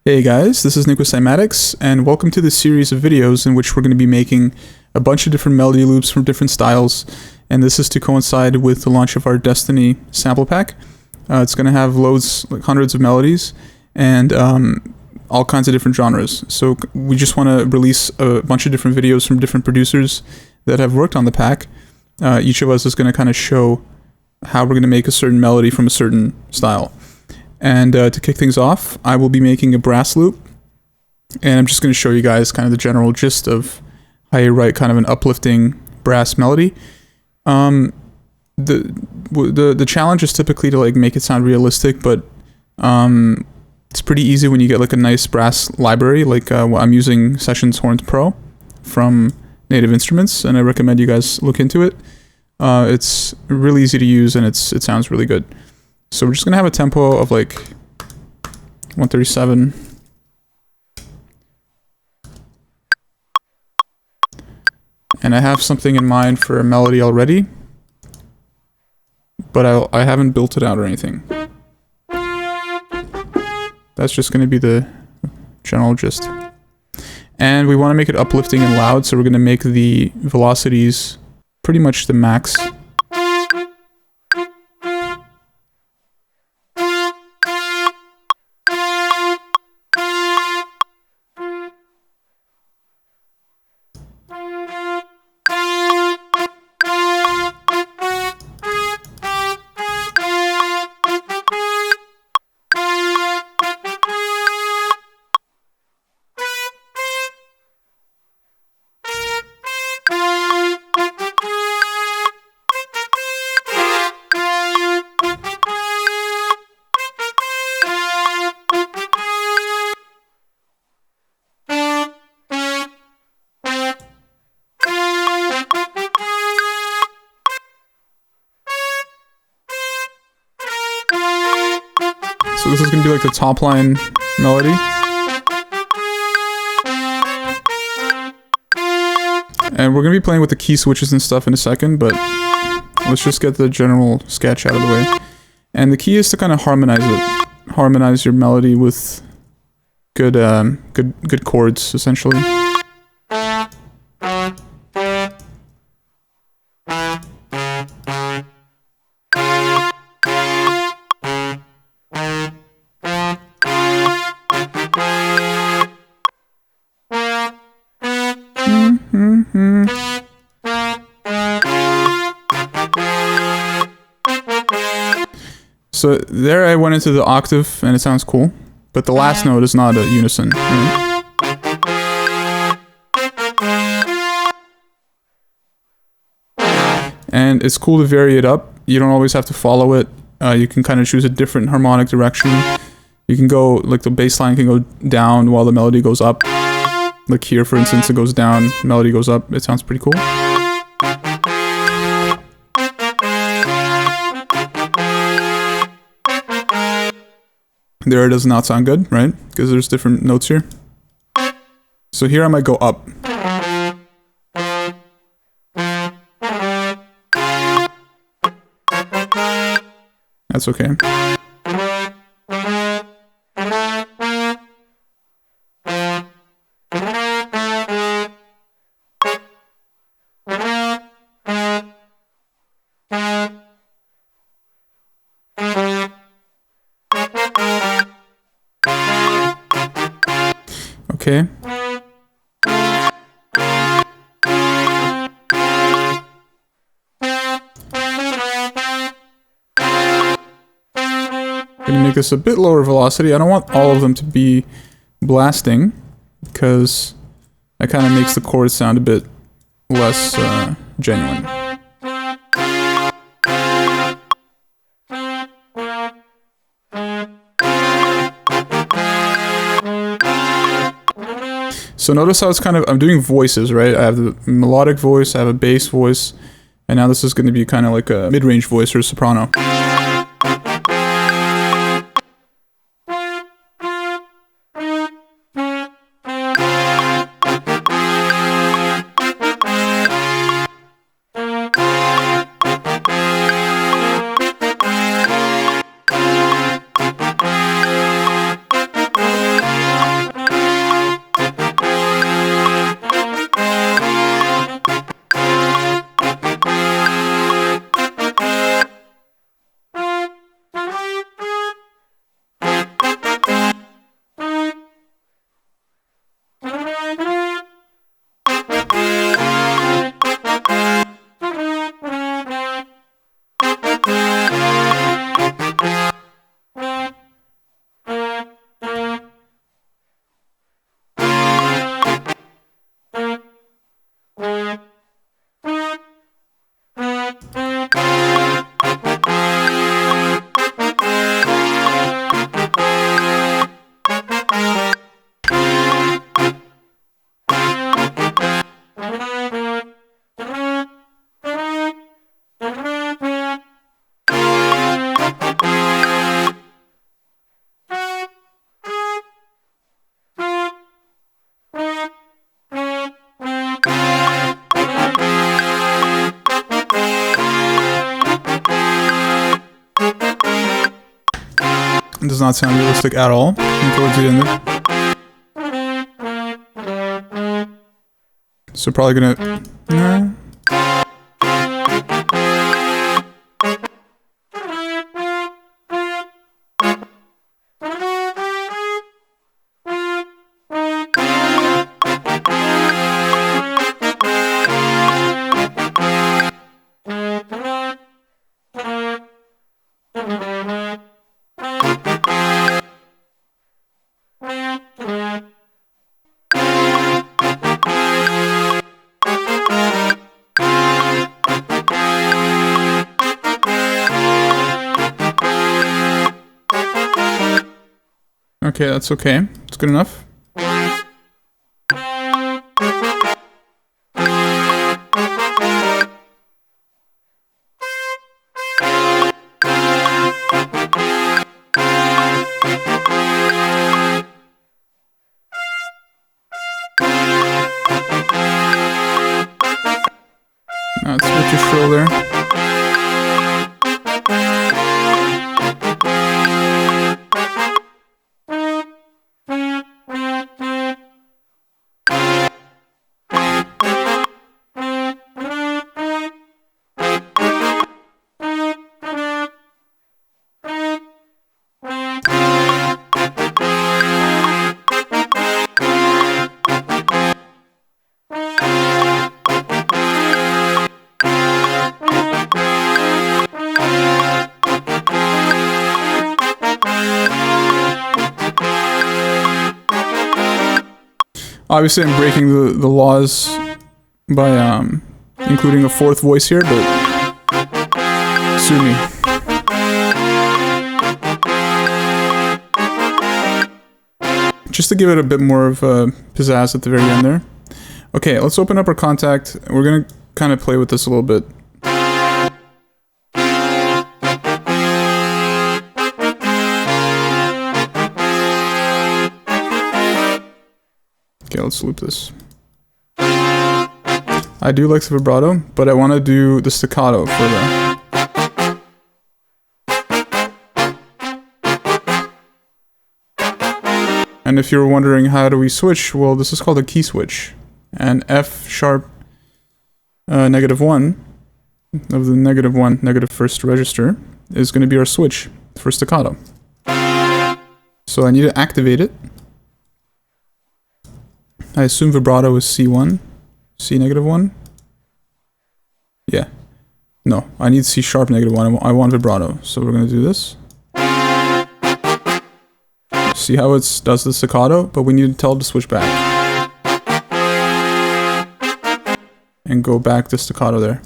Hey guys, this is Nick with Cymatics, and welcome to this series of videos in which we're going to be making a bunch of different melody loops from different styles, and this is to coincide with the launch of our Destiny sample pack. It's going to have loads, like hundreds of melodies, and all kinds of different genres. So we just want to release a bunch of different videos from different producers that have worked on the pack. Each of us is going to kind of show how we're going to make a certain melody from a certain style. And to kick things off, I will be making a brass loop, and I'm just going to show you guys kind of the general gist of how you write kind of an uplifting brass melody. The challenge is typically to like make it sound realistic, but it's pretty easy when you get like a nice brass library. Like I'm using Sessions Horns Pro from Native Instruments, and I recommend you guys look into it. It's really easy to use, and it sounds really good. So we're just going to have a tempo of like 137. And I have something in mind for a melody already, but I haven't built it out or anything. That's just going to be the general gist. And we want to make it uplifting and loud, so we're going to make the velocities pretty much the max. So this is going to be like the top line melody. And we're going to be playing with the key switches and stuff in a second, but let's just get the general sketch out of the way. And the key is to kind of harmonize it. Harmonize your melody with good chords, essentially. So there I went into the octave and it sounds cool, but the last note is not a unison, right? And it's cool to vary it up. You don't always have to follow it. You can kind of choose a different harmonic direction. You can go, like the bass line can go down while the melody goes up. Like here, for instance, it goes down, melody goes up. It sounds pretty cool. There it does not sound good, right? Because there's different notes here. So here I might go up. That's okay. Okay. I'm gonna make this a bit lower velocity. I don't want all of them to be blasting, because that kind of makes the chords sound a bit less genuine. So notice how it's kind of, I'm doing voices, right? I have the melodic voice, I have a bass voice, and now this is going to be kind of like a mid-range voice or a soprano. It does not sound realistic at all towards the end. So probably gonna... Nah. Okay, that's okay. It's good enough. That's a bit too shrill there. Obviously, I'm breaking the laws by including a fourth voice here, but sue me. Just to give it a bit more of pizzazz at the very end there. Okay, let's open up our contact. We're gonna kind of play with this a little bit. Okay, let's loop this. I do like the vibrato, but I want to do the staccato for the... And if you're wondering how do we switch, well, this is called a key switch. And F sharp -1 of the -1 negative first register is going to be our switch for staccato. So I need to activate it. I assume vibrato is C1, C -1. Yeah. No, I need C sharp -1. I want vibrato, so we're gonna do this. See how it does the staccato, but we need to tell it to switch back. And go back to staccato there.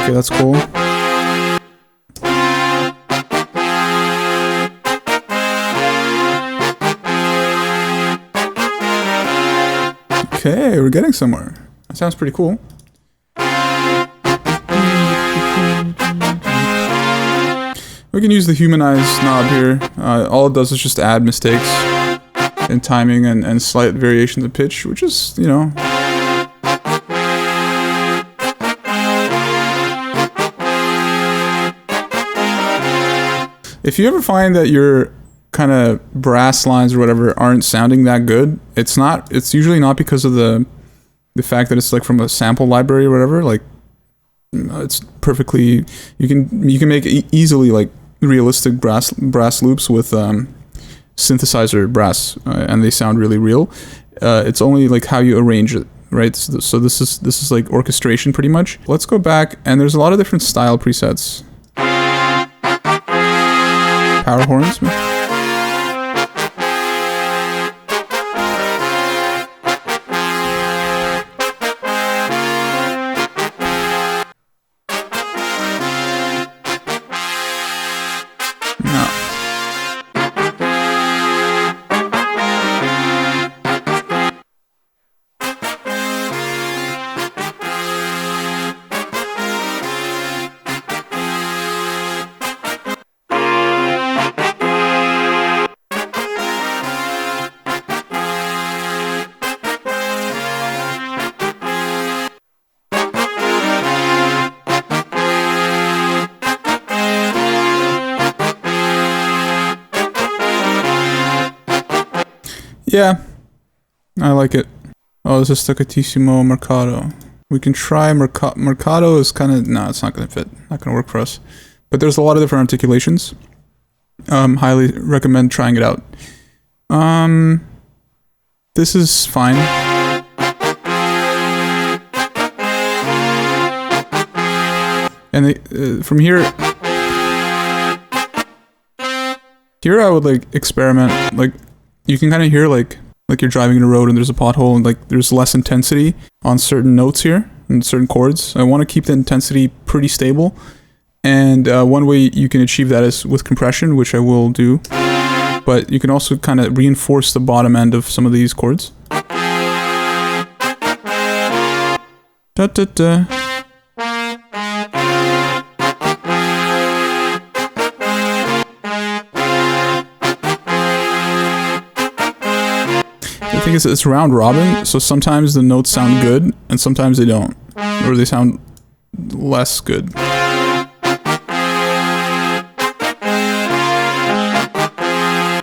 Okay, that's cool. Okay, we're getting somewhere. That sounds pretty cool. We can use the humanize knob here. All it does is just add mistakes in timing and slight variations of pitch, which is, you know... If you ever find that your kind of brass lines or whatever aren't sounding that good, it's usually not because of the fact that it's like from a sample library or whatever. Like, it's perfectly, you can make easily like realistic brass loops with synthesizer brass, and they sound really real. It's only like how you arrange it, right? So this is like orchestration pretty much. Let's go back, and there's a lot of different style presets. Power horns. Yeah, I like it. Oh, this is Staccatissimo Mercato. We can try Mercato is kind of... No, it's not going to fit. Not going to work for us. But there's a lot of different articulations. Highly recommend trying it out. This is fine. And from here... Here I would like experiment, like you can kind of hear like you're driving in a road and there's a pothole and like there's less intensity on certain notes here and certain chords. I want to keep the intensity pretty stable, and one way you can achieve that is with compression, which I will do, but you can also kind of reinforce the bottom end of some of these chords. Da, da, da. The thing is, it's round robin, so sometimes the notes sound good, and sometimes they don't. Or they sound less good.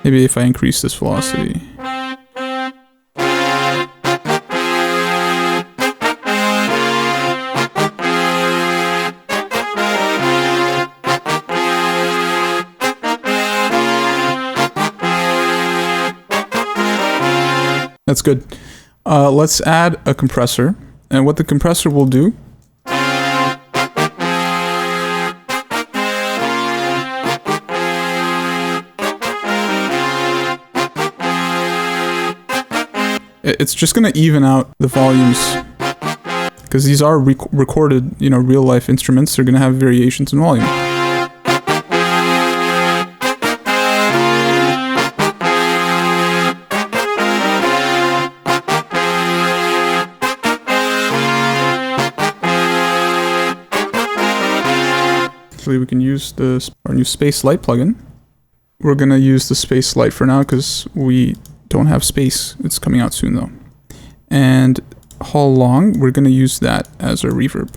Maybe if I increase this velocity. That's good. Let's add a compressor. And what the compressor will do... It's just going to even out the volumes. Because these are recorded, you know, real life instruments. They're going to have variations in volume. We can use our new Space Light plugin. We're gonna use the Space Light for now because we don't have space. It's coming out soon though. And Hall Long, we're gonna use that as our reverb.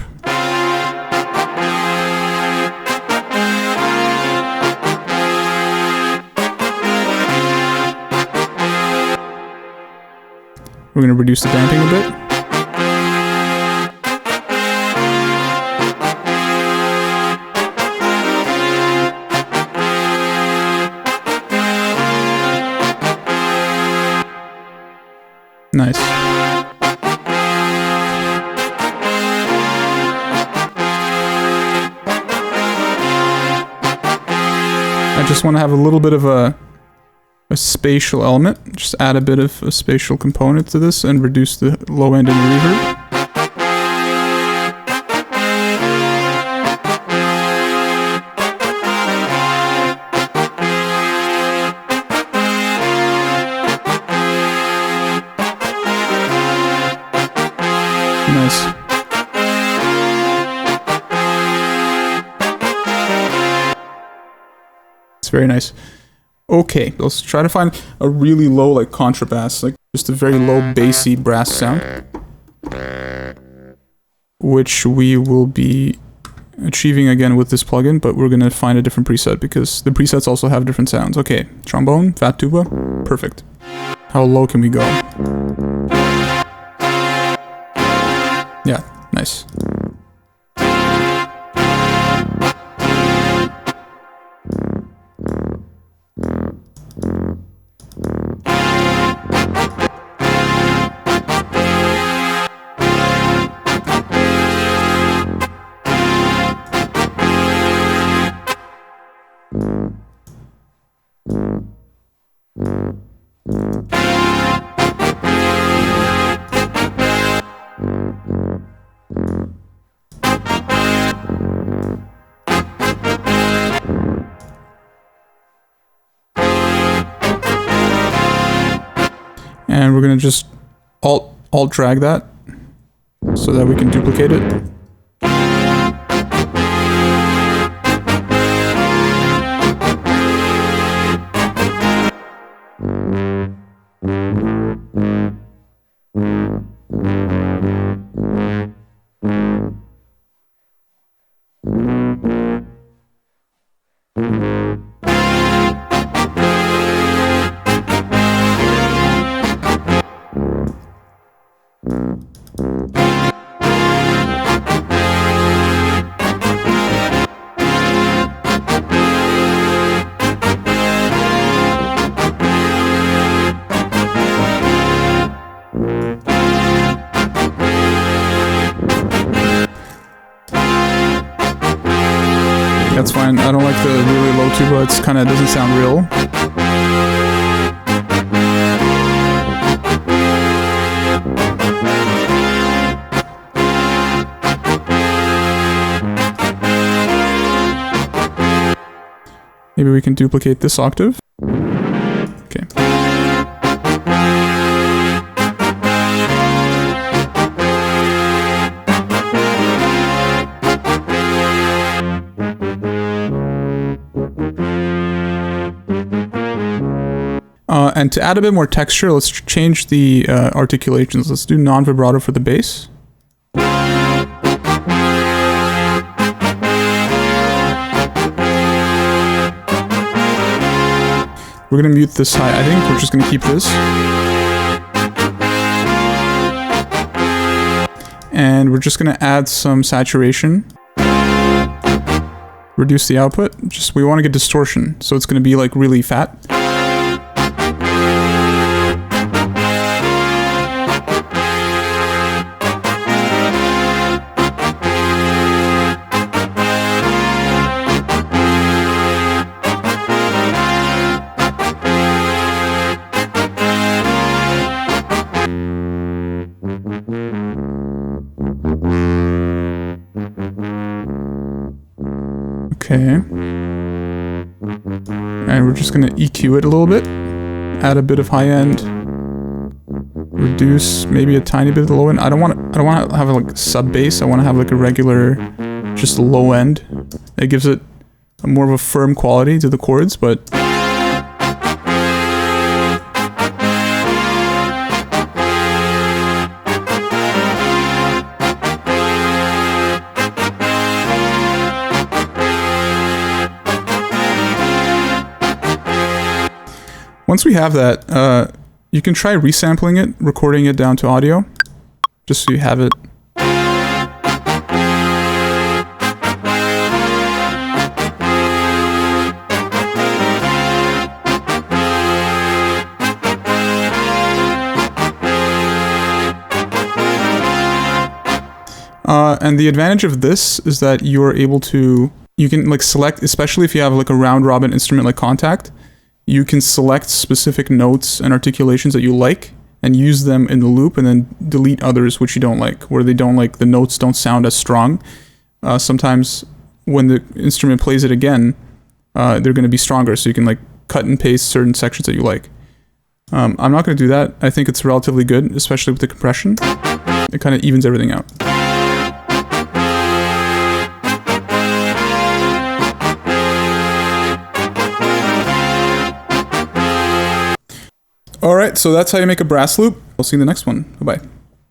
We're gonna reduce the damping a bit. Nice. I just want to have a little bit of a spatial element. Just add a bit of a spatial component to this and reduce the low end in the reverb. Nice. It's very nice. Okay, let's try to find a really low, like, contrabass, like just a very low bassy brass sound, which we will be achieving again with this plugin, but we're gonna find a different preset because the presets also have different sounds. Okay, trombone, fat tuba, perfect. How low can we go? Yeah, nice. And we're gonna just alt drag that so that we can duplicate it. That's fine. I don't like the really low tuba. It's kind of doesn't sound real. Maybe we can duplicate this octave. Okay. And to add a bit more texture, let's change the articulations. Let's do non-vibrato for the bass. We're gonna mute this high. I think we're just gonna keep this. And we're just gonna add some saturation. Reduce the output. We wanna get distortion, so it's gonna be like really fat. Okay. And we're just gonna EQ it a little bit. Add a bit of high end. Reduce maybe a tiny bit of the low end. I don't want to have like sub bass. I want to have like a regular, just low end. It gives it more of a firm quality to the chords, but once we have that, you can try resampling it, recording it down to audio, just so you have it. And the advantage of this is that you're able to, you can like select, especially if you have like a round robin instrument like Kontakt, you can select specific notes and articulations that you like and use them in the loop, and then delete others which you don't like, where they don't like, the notes don't sound as strong. Sometimes when the instrument plays it again, they're going to be stronger, so you can like cut and paste certain sections that you like. I'm not going to do that. I think it's relatively good, especially with the compression. It kind of evens everything out. Alright, so that's how you make a brass loop. I'll see you in the next one. Bye-bye.